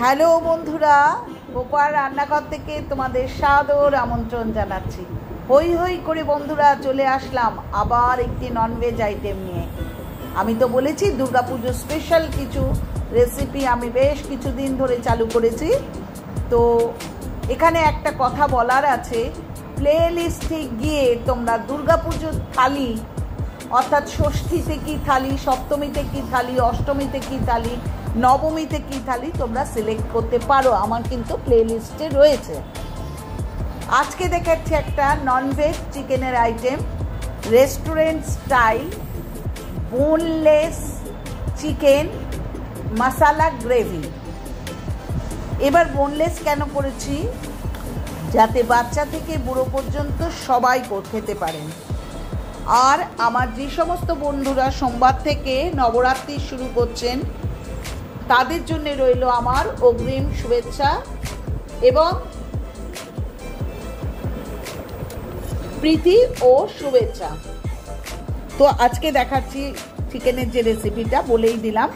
Hello বন্ধুরা, গোপাল রান্নাঘর থেকে তোমাদের সাদর আমন্ত্রণ জানাচ্ছি। হই হই করে বন্ধুরা চলে আসলাম আবার একটি ননভেজ আইটেম নিয়ে। আমি তো বলেছি দুর্গাপুজো স্পেশাল কিছু রেসিপি আমি বেশ কিছুদিন ধরে চালু করেছি। তো এখানে একটা কথা বলার আছে, প্লে লিস্টে গিয়ে তোমরা দুর্গাপুজোর থালি অর্থাৎ ষষ্ঠীতে কী থালি, সপ্তমীতে কী থালি, অষ্টমীতে কী থালি, নবমীতে কী থালি তোমরা সিলেক্ট করতে পারো। আমার কিন্তু প্লে লিস্টে রয়েছে। আজকে দেখাচ্ছি একটা ননভেজ চিকেনের item, restaurant style boneless chicken masala gravy. এবার বোনলেস কেন করেছি? যাতে বাচ্চা থেকে বুড়ো পর্যন্ত সবাই খেতে পারেন। আর আমার যে সমস্ত বন্ধুরা সোমবার থেকে নবরাত্রি শুরু করছেন তাদের জন্য রইল আমার অগ্রিম শুভেচ্ছা এবং প্রীতি ও শুভেচ্ছা। তো আজকে দেখাচ্ছি চিকেনের যে রেসিপিটা বলেই দিলাম।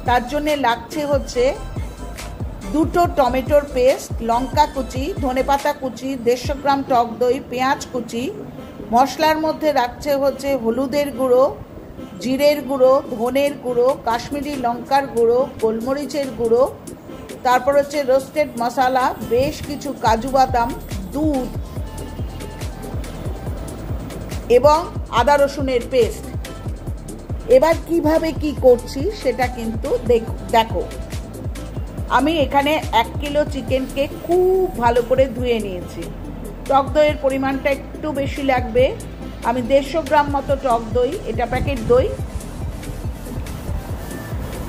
তার জন্যে লাগছে হচ্ছে 2 টমেটোর পেস্ট, লঙ্কা কুচি, ধনেপাতা কুচি, 150 গ্রাম টক দই, পেঁয়াজ কুচি। মশলার মধ্যে রাখছে হচ্ছে হলুদের গুঁড়ো, জিরের গুঁড়ো, ধনের গুঁড়ো, কাশ্মীরি লঙ্কার গুঁড়ো, গোলমরিচের গুঁড়ো, তারপর হচ্ছে রোস্টেড মশলা, বেশ কিছু কাজু বাদাম, দুধ এবং আদা রসুনের পেস্ট। এবার কিভাবে কি করছি সেটা কিন্তু দেখো। আমি এখানে 1 কিলো চিকেনকে খুব ভালো করে ধুয়ে নিয়েছি। টক দইয়ের পরিমাণটা একটু বেশি লাগবে। আমি 150 গ্রাম মতো টক দই, এটা প্যাকেট দই,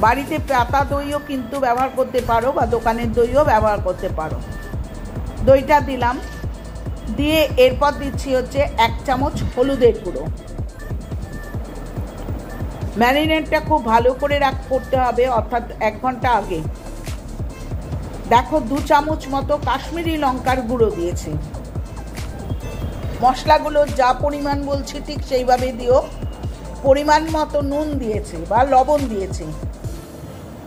বাড়িতে পাতা দইও কিন্তু ব্যবহার করতে পারো বা দোকানের দইও ব্যবহার করতে পারো। দইটা দিলাম, দিয়ে এরপর দিচ্ছি হচ্ছে 1 চামচ হলুদের গুঁড়ো। ম্যারিনেটটা খুব ভালো করে করতে হবে, অর্থাৎ 1 ঘন্টা আগে। দেখো 2 চামচ মতো কাশ্মীরি লঙ্কার গুঁড়ো দিয়েছি। মশলাগুলো যা পরিমাণ বলছি ঠিক সেইভাবে দিও। পরিমাণ মতো নুন দিয়েছি বা লবণ দিয়েছি।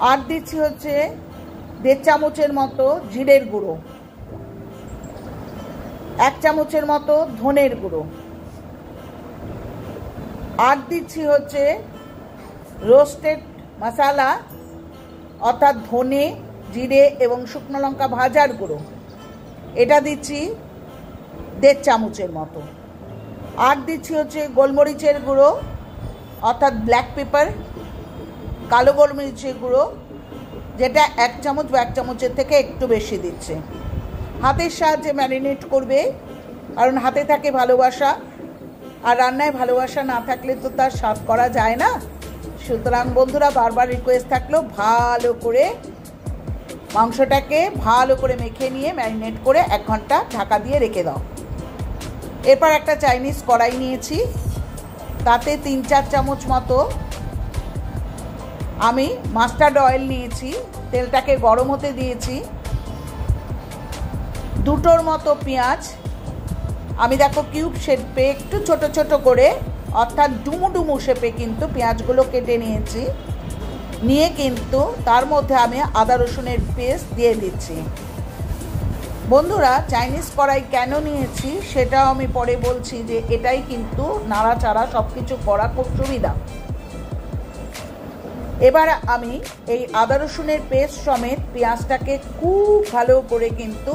আর দিচ্ছি হচ্ছে 1.5 চামচের মতো জিরের গুঁড়ো, 1 চামচের মতো ধনের গুঁড়ো। আর দিচ্ছি হচ্ছে রোস্টেড মশলা অর্থাৎ ধনে, জিরে এবং শুকনো লঙ্কা ভাজার গুঁড়ো, এটা দিচ্ছি 1.5 চামচের মতো। আর দিচ্ছি হচ্ছে গোলমরিচের গুঁড়ো অর্থাৎ ব্ল্যাক পেপার, কালো গোলমরিচের গুঁড়ো, যেটা 1 চামচ বা 1 চামচের থেকে একটু বেশি দিচ্ছে। হাতের সাহায্যে ম্যারিনেট করবে, কারণ হাতে থাকে ভালোবাসা, আর রান্নায় ভালোবাসা না থাকলে তো তার স্বাদ করা যায় না। সুতরাং বন্ধুরা বারবার রিকোয়েস্ট থাকলো, ভালো করে মাংসটাকে ভালো করে মেখে নিয়ে ম্যারিনেট করে 1 ঘন্টা ঢাকা দিয়ে রেখে দাও। এরপর একটা চাইনিজ কড়াই নিয়েছি, তাতে 3-4 চামচ মতো আমি মাস্টার্ড অয়েল নিয়েছি। তেলটাকে গরম হতে দিয়েছি। 2টোর মতো পেঁয়াজ আমি দেখো কিউব শেপে একটু ছোট ছোট করে অর্থাৎ ডুমু ডুমু শেপে কিন্তু পেঁয়াজগুলো কেটে নিয়েছি। নিয়ে কিন্তু তার মধ্যে আমি আদা রসুনের পেস্ট দিয়ে দিচ্ছি। বন্ধুরা চাইনিজ কড়াই কেন নিয়েছি সেটাও আমি পরে বলছি, যে এটাই কিন্তু নাড়াচাড়া সব কিছু করা খুব সুবিধা। এবার আমি এই আদা রসুনের পেস্ট সমেত পেঁয়াজটাকে খুব ভালো করে কিন্তু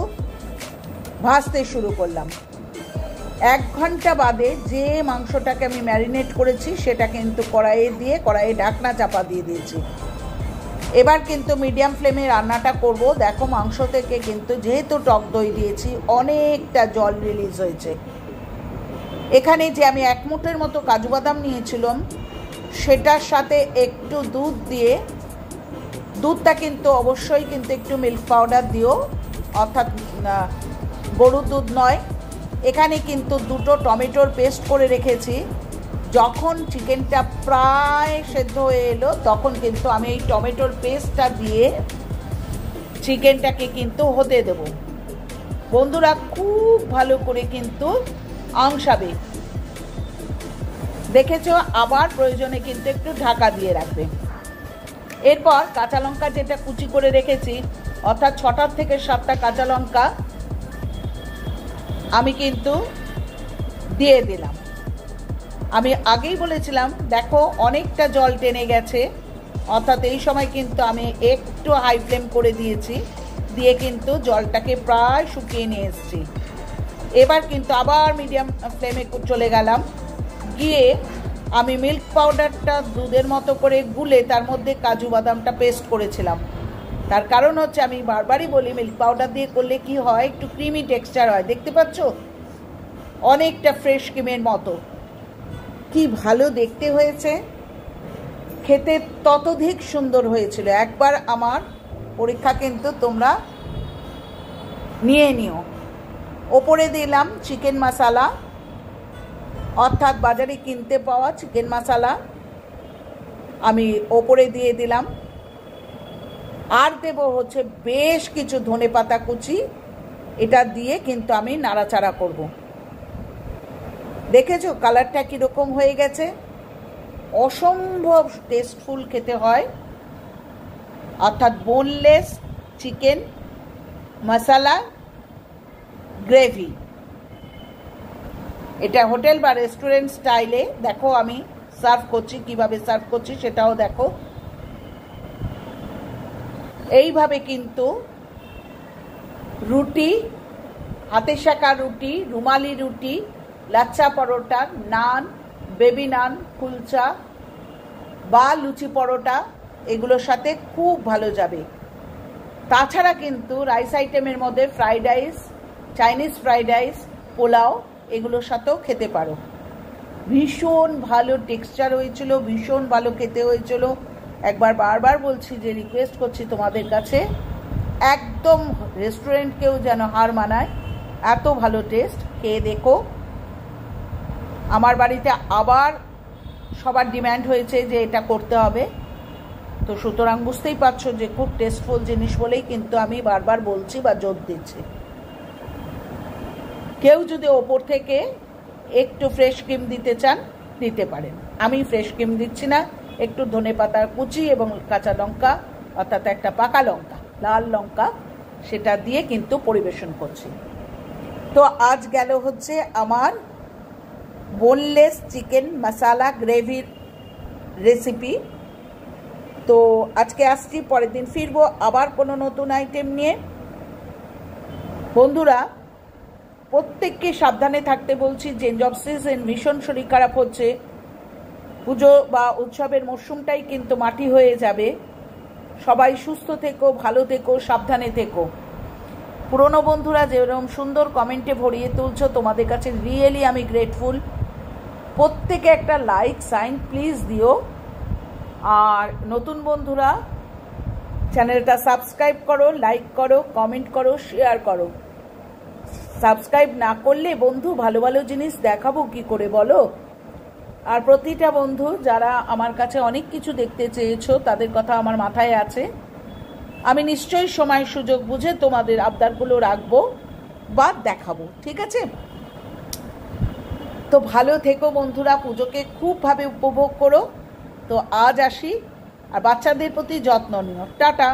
ভাজতে শুরু করলাম। 1 ঘন্টা বাদে যে মাংসটাকে আমি ম্যারিনেট করেছি সেটা কিন্তু কড়াইয়ে ঢাকনা চাপা দিয়ে দিয়েছি। এবার কিন্তু মিডিয়াম ফ্লেমে রান্নাটা করব। দেখো মাংস থেকে কিন্তু যেহেতু টক দই দিয়েছি অনেকটা জল রিলিজ হয়েছে। এখানে যে আমি 1 মুঠের মতো কাজু বাদাম নিয়েছিলাম সেটার সাথে একটু দুধ দিয়ে, দুধটা কিন্তু অবশ্যই কিন্তু একটু মিল্ক পাউডার দিও, অর্থাৎ গরুর দুধ নয়। এখানে কিন্তু 2 টমেটোর পেস্ট করে রেখেছি। যখন চিকেনটা প্রায় সেদ্ধ হয়ে এলো তখন কিন্তু আমি এই টমেটোর পেস্টটা দিয়ে চিকেনটাকে কিন্তু হতে দেব। বন্ধুরা খুব ভালো করে কিন্তু আংশাবে, দেখেছো, আবার প্রয়োজনে কিন্তু একটু ঢাকা দিয়ে রাখবে। এরপর কাঁচা লঙ্কা যেটা কুচি করে রেখেছি অর্থাৎ 6টা থেকে 7টা কাঁচা লঙ্কা আমি কিন্তু দিয়ে দিলাম। আমি আগেই বলেছিলাম দেখো অনেকটা জল টেনে গেছে, অর্থাৎ এই সময় কিন্তু আমি একটু হাই ফ্লেম করে দিয়েছি, দিয়ে কিন্তু জলটাকে প্রায় শুকিয়ে নিয়ে এসেছি। এবার কিন্তু আবার মিডিয়াম ফ্লেমে চলে গেলাম, গিয়ে আমি মিল্ক পাউডারটা দুধের মতো করে গুলে তার মধ্যে কাজু বাদামটা পেস্ট করেছিলাম। তার কারণ হচ্ছে আমি বারবারই বলি মিল্ক পাউডার দিয়ে করলে কি হয়, একটু ক্রিমি টেক্সচার হয়। দেখতে পাচ্ছ অনেকটা ফ্রেশ ক্রিমের মতো, কি ভালো দেখতে হয়েছে, খেতে ততোধিক সুন্দর হয়েছিল। একবার আমার পরীক্ষা কিন্তু তোমরা নিয়ে নিও। ওপরে দিলাম চিকেন মশলা, অর্থাৎ বাজারে কিনতে পাওয়া চিকেন মশলা আমি ওপরে দিয়ে দিলাম। আর দেব হচ্ছে বেশ কিছু ধনেপাতা কুচি, এটা দিয়ে কিন্তু আমি নাড়াচাড়া করব। দেখেছো কালারটা কীরকম হয়ে গেছে, অসম্ভব টেস্টফুল খেতে হয়। অর্থাৎ বোনলেস চিকেন মশলা গ্রেভি, এটা হোটেল বা রেস্টুরেন্ট স্টাইলে দেখো আমি সার্ভ করছি, কিভাবে সার্ভ করছি সেটাও দেখো। এইভাবে কিন্তু রুটি, হাতে সেঁকা রুটি, রুমালি রুটি, লাচ্ছা পরোটা, নান, বেবি নান, কুলচা বা লুচি পরোটা এগুলোর সাথে খুব ভালো যাবে। তাছাড়া কিন্তু রাইস আইটেমের মধ্যে fried rice, Chinese fried rice, pulao এগুলোর সাথেও খেতে পারো। ভীষণ ভালো টেক্সচার হয়েছিল, ভীষণ ভালো খেতে হয়েছিল। একবার বারবার বলছি যে রিকোয়েস্ট করছি তোমাদের কাছে, একদম রেস্টুরেন্টকেও যেন হার মানায়, এত ভালো টেস্ট। খেয়ে দেখো। আমার বাড়িতে আবার সবার ডিম্যান্ড হয়েছে যে এটা করতে হবে, তো সুতরাং বুঝতেই পারছো যে খুব টেস্টফুল জিনিস বলেই কিন্তু আমি বারবার বলছি বা জোর দিচ্ছি। কেউ যদি ওপর থেকে একটু ফ্রেশ ক্রিম দিতে চান দিতে পারেন, আমি ফ্রেশ ক্রিম দিচ্ছি না, একটু ধনেপাতার কুচি এবং কাঁচা লঙ্কা অর্থাৎ একটা পাকা লঙ্কা, লাল লঙ্কা, সেটা দিয়ে কিন্তু পরিবেশন করছি। তো আজ গেল হচ্ছে আমার বোনলেস চিকেন মশলা গ্রেভির রেসিপি। তো আজকে আসছি, পরের দিন ফিরবো আবার কোনো নতুন আইটেম নিয়ে। বন্ধুরা প্রত্যেককে সাবধানে থাকতে বলছি, চেঞ্জ অফ সিজন, ভীষণ শরীর খারাপ হচ্ছে, পুজো বা উৎসবের মরশুমটাই কিন্তু মাটি হয়ে যাবে। সবাই সুস্থ থেকো, ভালো থেকো, সাবধানে থেকো। পুরনো বন্ধুরা যেরকম সুন্দর কমেন্টে ভরিয়ে তুলছো, তোমাদের কাছে রিয়েলি আমি গ্রেটফুল। প্রত্যেকে একটা লাইক সাইন প্লিজ দিও। আর নতুন বন্ধুরা চ্যানেলটা সাবস্ক্রাইব করো, লাইক করো, কমেন্ট করো, শেয়ার করো। সাবস্ক্রাইব না করলে বন্ধু ভালো ভালো জিনিস দেখাবো কি করে বলো। আর প্রতিটা বন্ধু যারা আমার কাছে অনেক কিছু দেখতে চেয়েছো তাদের কথা আমার মাথায় আছে, আমি নিশ্চয়ই সময় সুযোগ বুঝে তোমাদের আবদারগুলো রাখবো বা দেখাবো, ঠিক আছে? তো ভালো থেকো বন্ধুরা, পুজোকে খুবভাবে উপভোগ করো। তো আজ আসি, আর বাচ্চাদের প্রতি যত্ন নিও। টাটা।